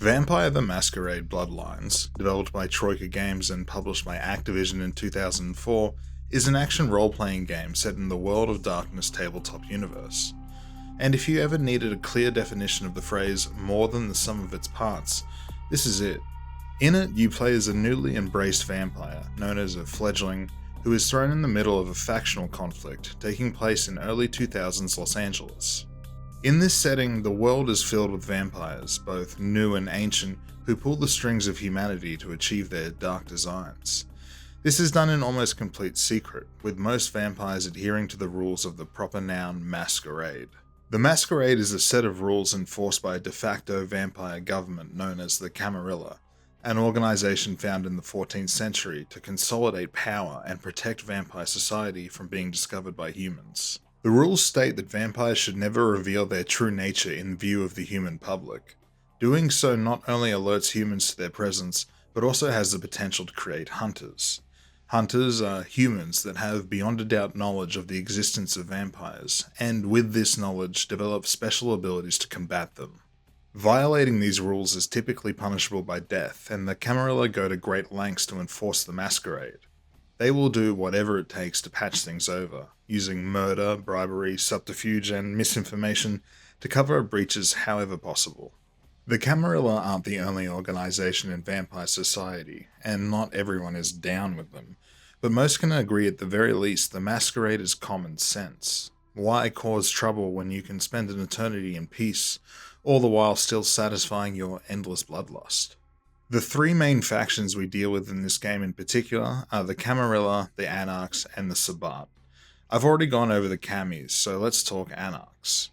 Vampire the Masquerade Bloodlines, developed by Troika Games and published by Activision in 2004, is an action role-playing game set in the World of Darkness tabletop universe. And if you ever needed a clear definition of the phrase more than the sum of its parts, this is it. In it, you play as a newly embraced vampire, known as a fledgling, who is thrown in the middle of a factional conflict taking place in early 2000s Los Angeles. In this setting, the world is filled with vampires, both new and ancient, who pull the strings of humanity to achieve their dark designs. This is done in almost complete secret, with most vampires adhering to the rules of the proper noun Masquerade. The Masquerade is a set of rules enforced by a de facto vampire government known as the Camarilla, an organization found in the 14th century to consolidate power and protect vampire society from being discovered by humans. The rules state that vampires should never reveal their true nature in view of the human public. Doing so not only alerts humans to their presence, but also has the potential to create hunters. Hunters are humans that have beyond a doubt knowledge of the existence of vampires, and with this knowledge develop special abilities to combat them. Violating these rules is typically punishable by death, and the Camarilla go to great lengths to enforce the Masquerade. They will do whatever it takes to patch things over, using murder, bribery, subterfuge, and misinformation to cover up breaches however possible. The Camarilla aren't the only organization in vampire society, and not everyone is down with them, but most can agree at the very least the Masquerade is common sense. Why cause trouble when you can spend an eternity in peace, all the while still satisfying your endless bloodlust? The three main factions we deal with in this game in particular are the Camarilla, the Anarchs, and the Sabbat. I've already gone over the Camis, so let's talk Anarchs.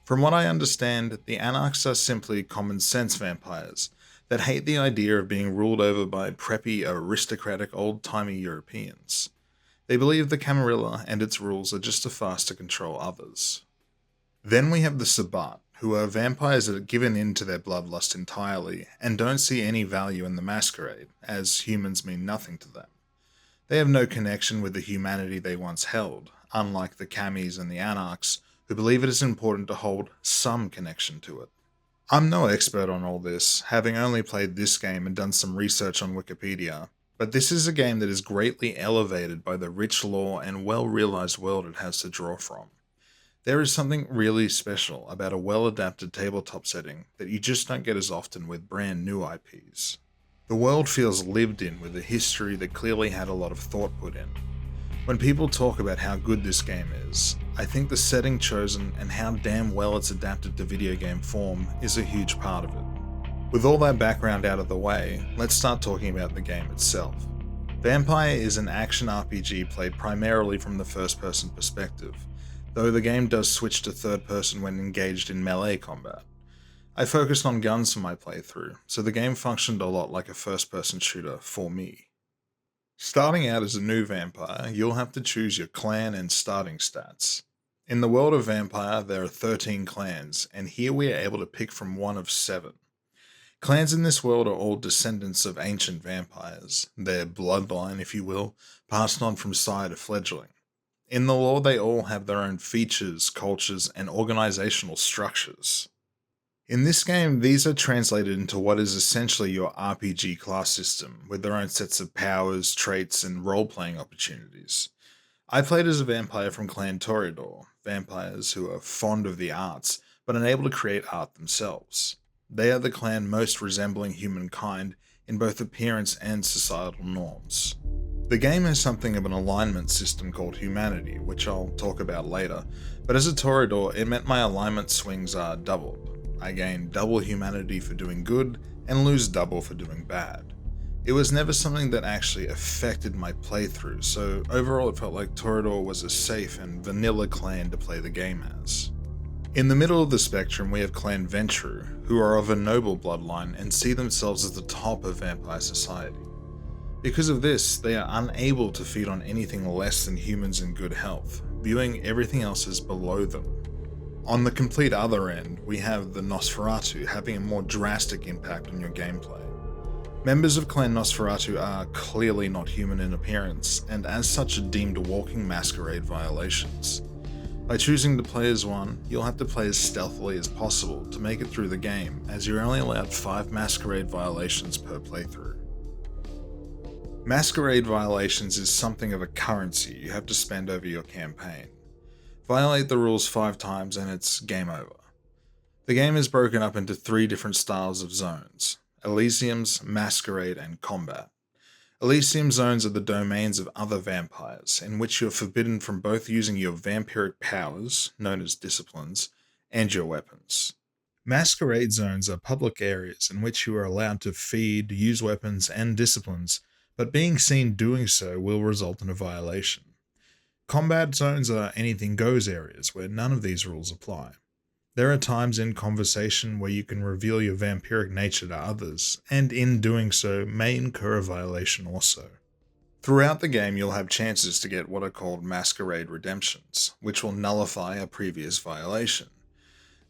From what I understand, the Anarchs are simply common sense vampires that hate the idea of being ruled over by preppy, aristocratic, old-timey Europeans. They believe the Camarilla and its rules are just a farce to control others. Then we have the Sabbat, who are vampires that have given in to their bloodlust entirely and don't see any value in the Masquerade, as humans mean nothing to them. They have no connection with the humanity they once held, unlike the Camis and the Anarchs, who believe it is important to hold some connection to it. I'm no expert on all this, having only played this game and done some research on Wikipedia, but this is a game that is greatly elevated by the rich lore and well-realized world it has to draw from. There is something really special about a well-adapted tabletop setting that you just don't get as often with brand new IPs. The world feels lived in with a history that clearly had a lot of thought put in. When people talk about how good this game is, I think the setting chosen and how damn well it's adapted to video game form is a huge part of it. With all that background out of the way, let's start talking about the game itself. Vampire is an action RPG played primarily from the first-person perspective, though the game does switch to third-person when engaged in melee combat. I focused on guns for my playthrough, so the game functioned a lot like a first-person shooter for me. Starting out as a new vampire, you'll have to choose your clan and starting stats. In the world of Vampire, there are 13 clans, and here we are able to pick from one of 7. Clans in this world are all descendants of ancient vampires, their bloodline, if you will, passed on from sire to fledgling. In the lore, they all have their own features, cultures, and organizational structures. In this game, these are translated into what is essentially your RPG class system, with their own sets of powers, traits, and role-playing opportunities. I played as a vampire from Clan Toreador, vampires who are fond of the arts, but unable to create art themselves. They are the clan most resembling humankind in both appearance and societal norms. The game has something of an alignment system called humanity, which I'll talk about later, but as a Toreador, it meant my alignment swings are doubled. I gain double humanity for doing good, and lose double for doing bad. It was never something that actually affected my playthrough, so overall it felt like Toreador was a safe and vanilla clan to play the game as. In the middle of the spectrum we have Clan Ventru, who are of a noble bloodline and see themselves as the top of vampire society. Because of this, they are unable to feed on anything less than humans in good health, viewing everything else as below them. On the complete other end, we have the Nosferatu having a more drastic impact on your gameplay. Members of Clan Nosferatu are clearly not human in appearance, and as such are deemed walking masquerade violations. By choosing to play as one, you'll have to play as stealthily as possible to make it through the game, as you're only allowed 5 Masquerade violations per playthrough. Masquerade violations is something of a currency you have to spend over your campaign. Violate the rules 5 times and it's game over. The game is broken up into 3 different styles of zones: Elysiums, Masquerade, and Combat. Elysium zones are the domains of other vampires, in which you are forbidden from both using your vampiric powers, known as disciplines, and your weapons. Masquerade zones are public areas in which you are allowed to feed, use weapons, and disciplines, but being seen doing so will result in a violation. Combat zones are anything goes areas where none of these rules apply. There are times in conversation where you can reveal your vampiric nature to others, and in doing so may incur a violation also. Throughout the game you'll have chances to get what are called Masquerade redemptions, which will nullify a previous violation.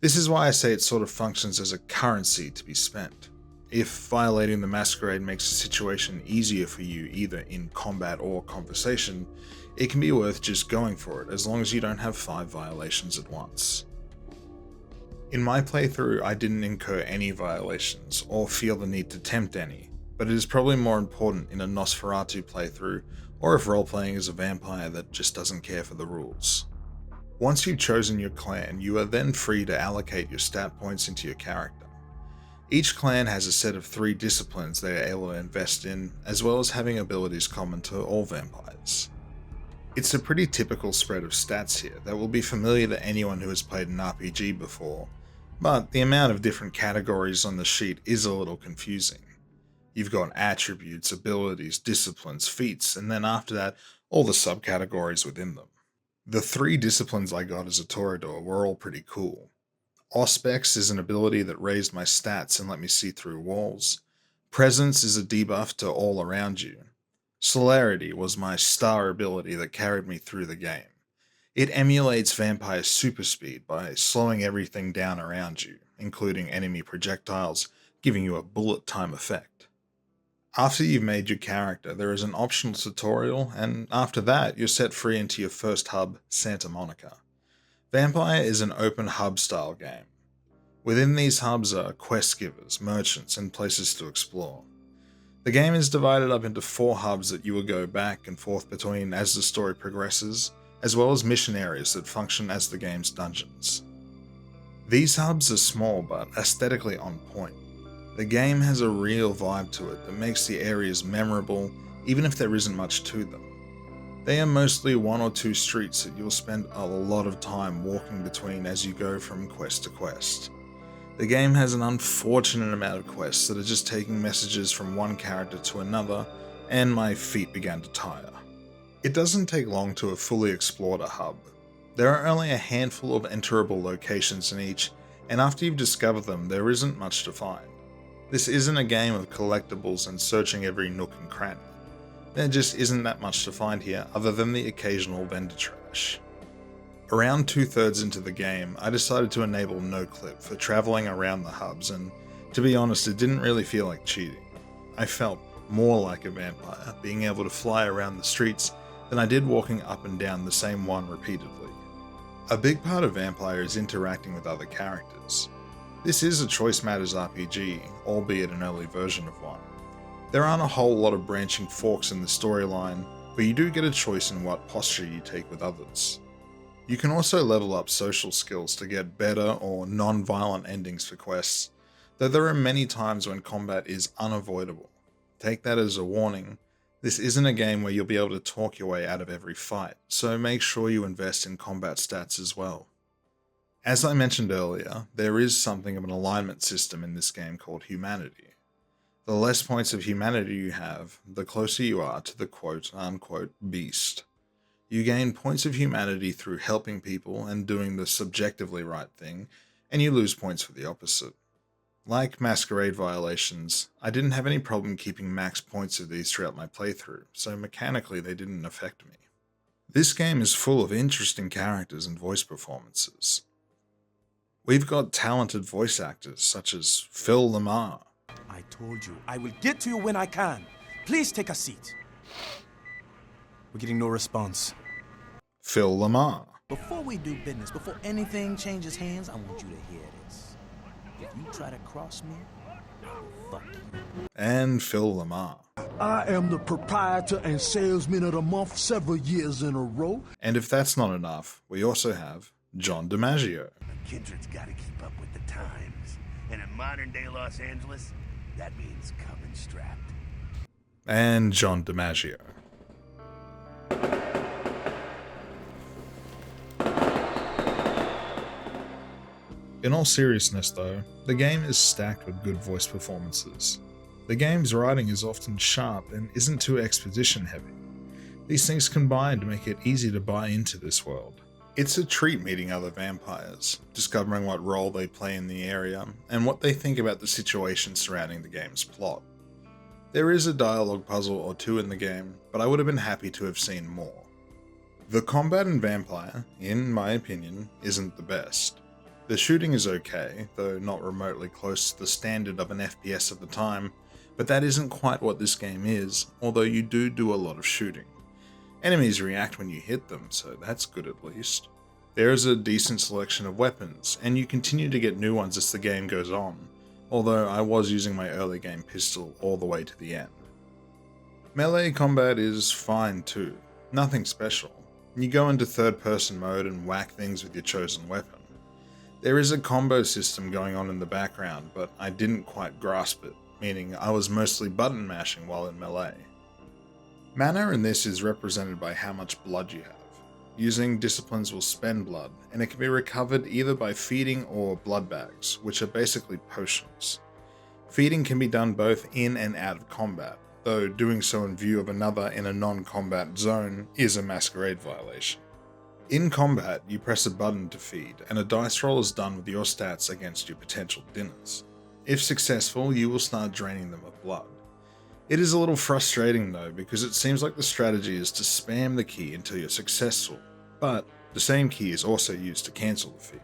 This is why I say it sort of functions as a currency to be spent. If violating the Masquerade makes the situation easier for you either in combat or conversation, it can be worth just going for it as long as you don't have 5 violations at once. In my playthrough, I didn't incur any violations, or feel the need to tempt any, but it is probably more important in a Nosferatu playthrough, or if role-playing as a vampire that just doesn't care for the rules. Once you've chosen your clan, you are then free to allocate your stat points into your character. Each clan has a set of 3 disciplines they are able to invest in, as well as having abilities common to all vampires. It's a pretty typical spread of stats here that will be familiar to anyone who has played an RPG before, but the amount of different categories on the sheet is a little confusing. You've got attributes, abilities, disciplines, feats, and then after that, all the subcategories within them. The 3 disciplines I got as a Toreador were all pretty cool. Auspex is an ability that raised my stats and let me see through walls. Presence is a debuff to all around you. Celerity was my star ability that carried me through the game. It emulates vampire super speed by slowing everything down around you, including enemy projectiles, giving you a bullet time effect. After you've made your character, there is an optional tutorial, and after that, you're set free into your first hub, Santa Monica. Vampire is an open hub style game. Within these hubs are quest givers, merchants, and places to explore. The game is divided up into 4 hubs that you will go back and forth between as the story progresses, as well as mission areas that function as the game's dungeons. These hubs are small but aesthetically on point. The game has a real vibe to it that makes the areas memorable, even if there isn't much to them. They are mostly 1 or 2 streets that you'll spend a lot of time walking between as you go from quest to quest. The game has an unfortunate amount of quests that are just taking messages from one character to another, and my feet began to tire. It doesn't take long to have fully explored a hub. There are only a handful of enterable locations in each, and after you've discovered them, there isn't much to find. This isn't a game of collectibles and searching every nook and cranny. There just isn't that much to find here other than the occasional vendor trash. Around 2/3 into the game, I decided to enable no clip for travelling around the hubs, and to be honest, it didn't really feel like cheating. I felt more like a vampire, being able to fly around the streets than I did walking up and down the same one repeatedly. A big part of Vampire is interacting with other characters. This is a Choice Matters RPG, albeit an early version of one. There aren't a whole lot of branching forks in the storyline, but you do get a choice in what posture you take with others. You can also level up social skills to get better or non-violent endings for quests, though there are many times when combat is unavoidable. Take that as a warning. This isn't a game where you'll be able to talk your way out of every fight, so make sure you invest in combat stats as well. As I mentioned earlier, there is something of an alignment system in this game called humanity. The less points of humanity you have, the closer you are to the quote-unquote beast. You gain points of humanity through helping people and doing the subjectively right thing, and you lose points for the opposite. Like Masquerade violations, I didn't have any problem keeping max points of these throughout my playthrough, so mechanically they didn't affect me. This game is full of interesting characters and voice performances. We've got talented voice actors such as Phil Lamar. I told you, I will get to you when I can. Please take a seat. We're getting no response. Phil Lamar. Before we do business, before anything changes hands, I want you to hear this. If you try to cross me, I will fuck you. And Phil Lamar. I am the proprietor and salesman of the month several years in a row. And if that's not enough, we also have John DiMaggio. Kindred's gotta keep up with the times. And in modern day Los Angeles, that means coming strapped. And John DiMaggio. In all seriousness though, the game is stacked with good voice performances. The game's writing is often sharp and isn't too exposition heavy. These things combine to make it easy to buy into this world. It's a treat meeting other vampires, discovering what role they play in the area, and what they think about the situation surrounding the game's plot. There is a dialogue puzzle or two in the game, but I would have been happy to have seen more. The combat in Vampire, in my opinion, isn't the best. The shooting is okay, though not remotely close to the standard of an FPS of the time, but that isn't quite what this game is, although you do a lot of shooting. Enemies react when you hit them, so that's good at least. There is a decent selection of weapons, and you continue to get new ones as the game goes on, although I was using my early game pistol all the way to the end. Melee combat is fine too, nothing special. You go into third person mode and whack things with your chosen weapon. There is a combo system going on in the background, but I didn't quite grasp it, meaning I was mostly button mashing while in melee. Mana in this is represented by how much blood you have. Using disciplines will spend blood, and it can be recovered either by feeding or blood bags, which are basically potions. Feeding can be done both in and out of combat, though doing so in view of another in a non-combat zone is a Masquerade violation. In combat, you press a button to feed, and a dice roll is done with your stats against your potential dinners. If successful, you will start draining them of blood. It is a little frustrating though, because it seems like the strategy is to spam the key until you're successful, but the same key is also used to cancel the feed.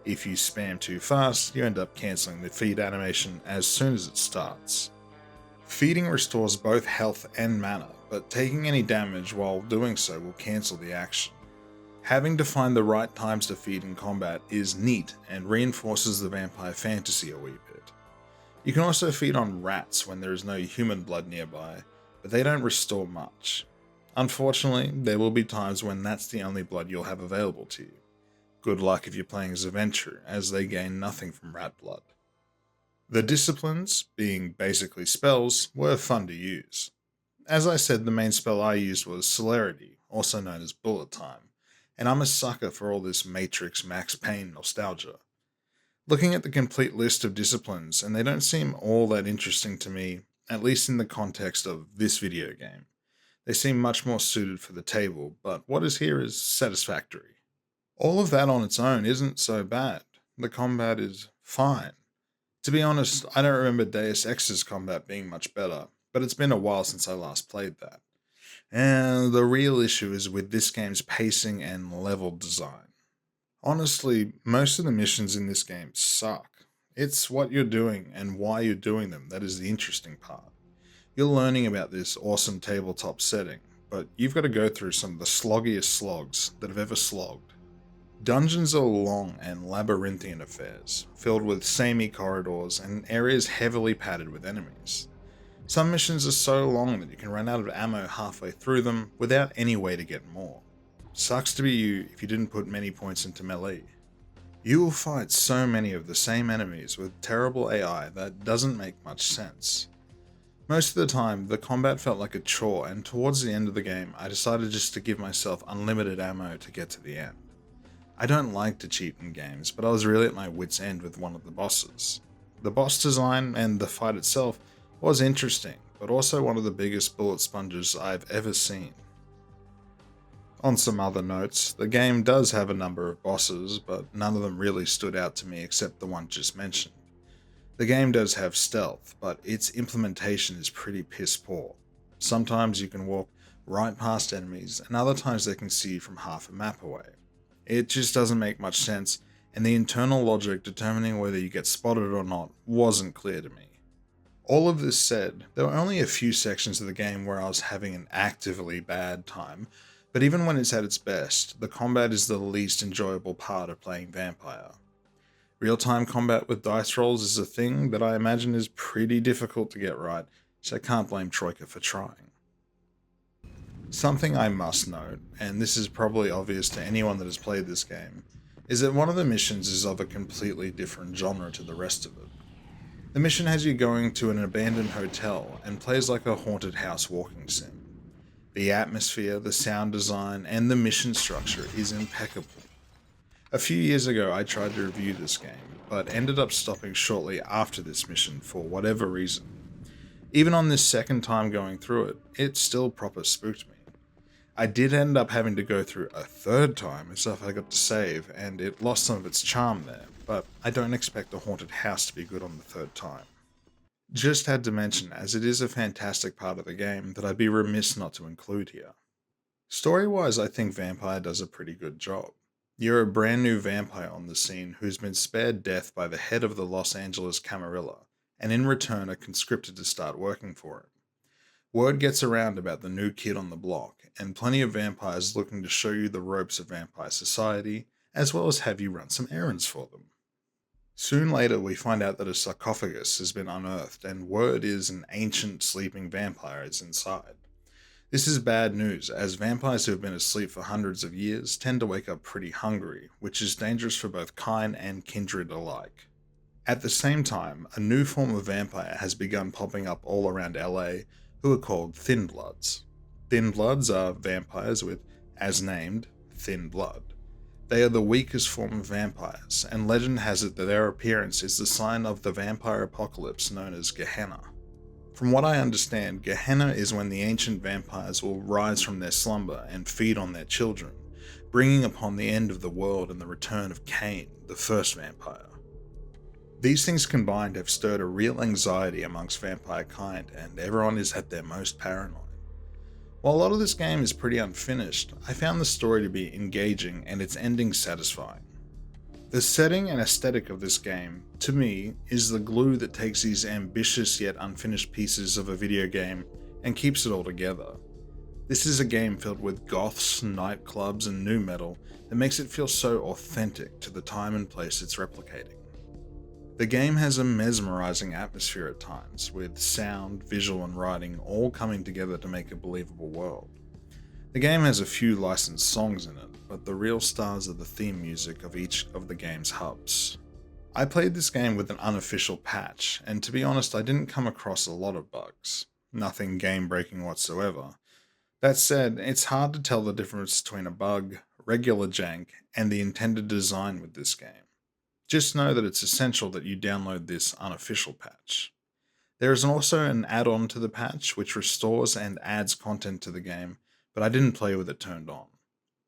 If you spam too fast, you end up cancelling the feed animation as soon as it starts. Feeding restores both health and mana, but taking any damage while doing so will cancel the action. Having to find the right times to feed in combat is neat and reinforces the vampire fantasy a wee bit. You can also feed on rats when there is no human blood nearby, but they don't restore much. Unfortunately, there will be times when that's the only blood you'll have available to you. Good luck if you're playing as a Venture, as they gain nothing from rat blood. The disciplines, being basically spells, were fun to use. As I said, the main spell I used was Celerity, also known as Bullet Time, and I'm a sucker for all this Matrix Max Payne nostalgia. Looking at the complete list of disciplines, and they don't seem all that interesting to me, at least in the context of this video game. They seem much more suited for the table, but what is here is satisfactory. All of that on its own isn't so bad. The combat is fine. To be honest, I don't remember Deus Ex's combat being much better, but it's been a while since I last played that. And the real issue is with this game's pacing and level design. Honestly, most of the missions in this game suck. It's what you're doing and why you're doing them that is the interesting part. You're learning about this awesome tabletop setting, but you've got to go through some of the sloggiest slogs that have ever slogged. Dungeons are long and labyrinthian affairs, filled with samey corridors and areas heavily padded with enemies. Some missions are so long that you can run out of ammo halfway through them without any way to get more. Sucks to be you if you didn't put many points into melee. You will fight so many of the same enemies with terrible AI that doesn't make much sense. Most of the time, the combat felt like a chore, and towards the end of the game, I decided just to give myself unlimited ammo to get to the end. I don't like to cheat in games, but I was really at my wit's end with one of the bosses. The boss design and the fight itself was interesting, but also one of the biggest bullet sponges I've ever seen. On some other notes, the game does have a number of bosses, but none of them really stood out to me except the one just mentioned. The game does have stealth, but its implementation is pretty piss poor. Sometimes you can walk right past enemies, and other times they can see you from half a map away. It just doesn't make much sense, and the internal logic determining whether you get spotted or not wasn't clear to me. All of this said, there were only a few sections of the game where I was having an actively bad time, But even when it's at its best, the combat is the least enjoyable part of playing Vampire. Real-time combat with dice rolls is a thing that I imagine is pretty difficult to get right, so I can't blame Troika for trying. Something I must note, and this is probably obvious to anyone that has played this game, is that one of the missions is of a completely different genre to the rest of it. The mission has you going to an abandoned hotel and plays like a haunted house walking sim. The atmosphere, the sound design, and the mission structure is impeccable. A few years ago I tried to review this game, but ended up stopping shortly after this mission for whatever reason. Even on this second time going through it, it still proper spooked me. I did end up having to go through a third time as if I got to save, and it lost some of its charm there, but I don't expect a haunted house to be good on the third time. Just had to mention, as it is a fantastic part of the game that I'd be remiss not to include here. Story-wise, I think Vampire does a pretty good job. You're a brand new vampire on the scene who's been spared death by the head of the Los Angeles Camarilla, and in return are conscripted to start working for him. Word gets around about the new kid on the block, and plenty of vampires looking to show you the ropes of vampire society, as well as have you run some errands for them. Soon later, we find out that a sarcophagus has been unearthed, and word is an ancient sleeping vampire is inside. This is bad news, as vampires who have been asleep for hundreds of years tend to wake up pretty hungry, which is dangerous for both kind and kindred alike. At the same time, a new form of vampire has begun popping up all around LA, who are called Thin Bloods. Thin Bloods are vampires with, as named, thin blood. They are the weakest form of vampires, and legend has it that their appearance is the sign of the vampire apocalypse known as Gehenna. From what I understand, Gehenna is when the ancient vampires will rise from their slumber and feed on their children, bringing upon the end of the world and the return of Cain, the first vampire. These things combined have stirred a real anxiety amongst vampire kind, and everyone is at their most paranoid. While a lot of this game is pretty unfinished, I found the story to be engaging and its ending satisfying. The setting and aesthetic of this game, to me, is the glue that takes these ambitious yet unfinished pieces of a video game and keeps it all together. This is a game filled with goths, nightclubs, and nu metal that makes it feel so authentic to the time and place it's replicating. The game has a mesmerizing atmosphere at times, with sound, visual, and writing all coming together to make a believable world. The game has a few licensed songs in it, but the real stars are the theme music of each of the game's hubs. I played this game with an unofficial patch, and to be honest, I didn't come across a lot of bugs. Nothing game-breaking whatsoever. That said, it's hard to tell the difference between a bug, regular jank, and the intended design with this game. Just know that it's essential that you download this unofficial patch. There is also an add-on to the patch which restores and adds content to the game, but I didn't play with it turned on.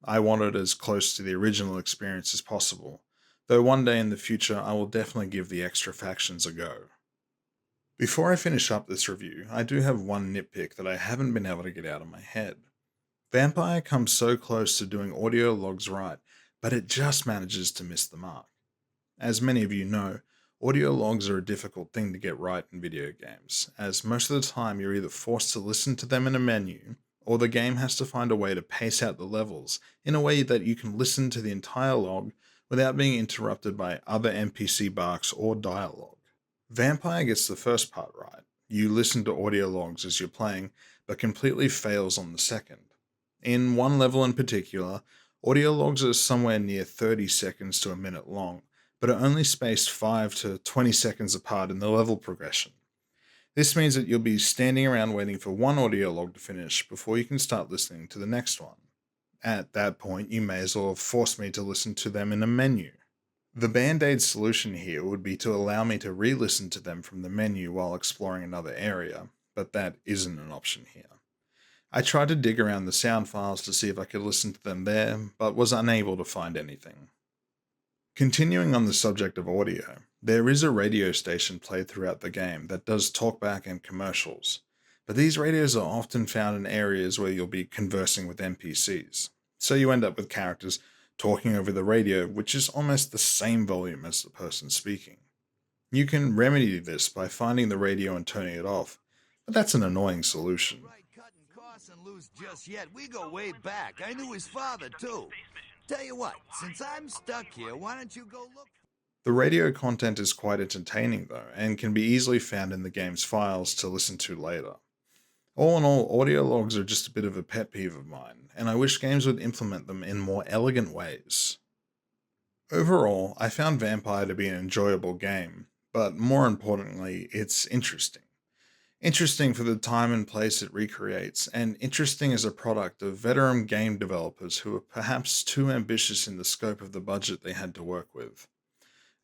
I wanted as close to the original experience as possible, though one day in the future I will definitely give the extra factions a go. Before I finish up this review, I do have one nitpick that I haven't been able to get out of my head. Vampire comes so close to doing audio logs right, but it just manages to miss the mark. As many of you know, audio logs are a difficult thing to get right in video games, as most of the time you're either forced to listen to them in a menu, or the game has to find a way to pace out the levels in a way that you can listen to the entire log without being interrupted by other NPC barks or dialogue. Vampire gets the first part right. You listen to audio logs as you're playing, but completely fails on the second. In one level in particular, audio logs are somewhere near 30 seconds to a minute long, but are only spaced 5 to 20 seconds apart in the level progression. This means that you'll be standing around waiting for one audio log to finish before you can start listening to the next one. At that point, you may as well have forced me to listen to them in a menu. The band-aid solution here would be to allow me to re-listen to them from the menu while exploring another area, but that isn't an option here. I tried to dig around the sound files to see if I could listen to them there, but was unable to find anything. Continuing on the subject of audio, there is a radio station played throughout the game that does talkback and commercials, but these radios are often found in areas where you'll be conversing with NPCs, so you end up with characters talking over the radio, which is almost the same volume as the person speaking. You can remedy this by finding the radio and turning it off, but that's an annoying solution. doesn't lose just yet. We go way back. I knew his father, too. Tell you what, since I'm stuck here, why don't you go look? The radio content is quite entertaining though, and can be easily found in the game's files to listen to later. All in all, audio logs are just a bit of a pet peeve of mine, and I wish games would implement them in more elegant ways. Overall, I found Vampire to be an enjoyable game, but more importantly, it's interesting. Interesting for the time and place it recreates, and interesting as a product of veteran game developers who were perhaps too ambitious in the scope of the budget they had to work with.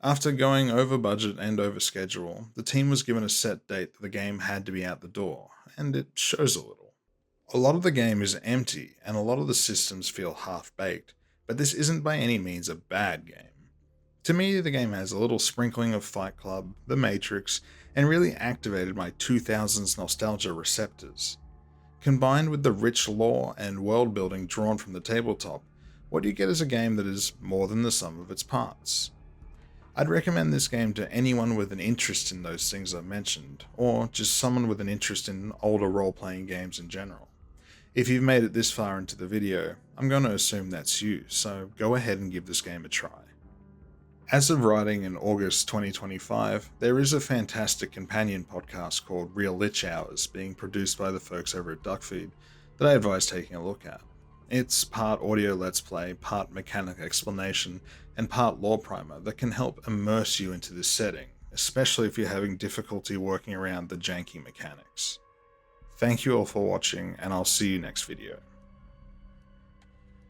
After going over budget and over schedule, the team was given a set date that the game had to be out the door, and it shows a little. A lot of the game is empty, and a lot of the systems feel half-baked, but this isn't by any means a bad game. To me, the game has a little sprinkling of Fight Club, The Matrix, and really activated my 2000s nostalgia receptors. Combined with the rich lore and world building drawn from the tabletop, what you get is a game that is more than the sum of its parts. I'd recommend this game to anyone with an interest in those things I've mentioned, or just someone with an interest in older role-playing games in general. If you've made it this far into the video, I'm going to assume that's you, so go ahead and give this game a try. As of writing in August 2025, there is a fantastic companion podcast called Real Lich Hours being produced by the folks over at Duckfeed that I advise taking a look at. It's part audio let's play, part mechanic explanation, and part lore primer that can help immerse you into this setting, especially if you're having difficulty working around the janky mechanics. Thank you all for watching, and I'll see you next video.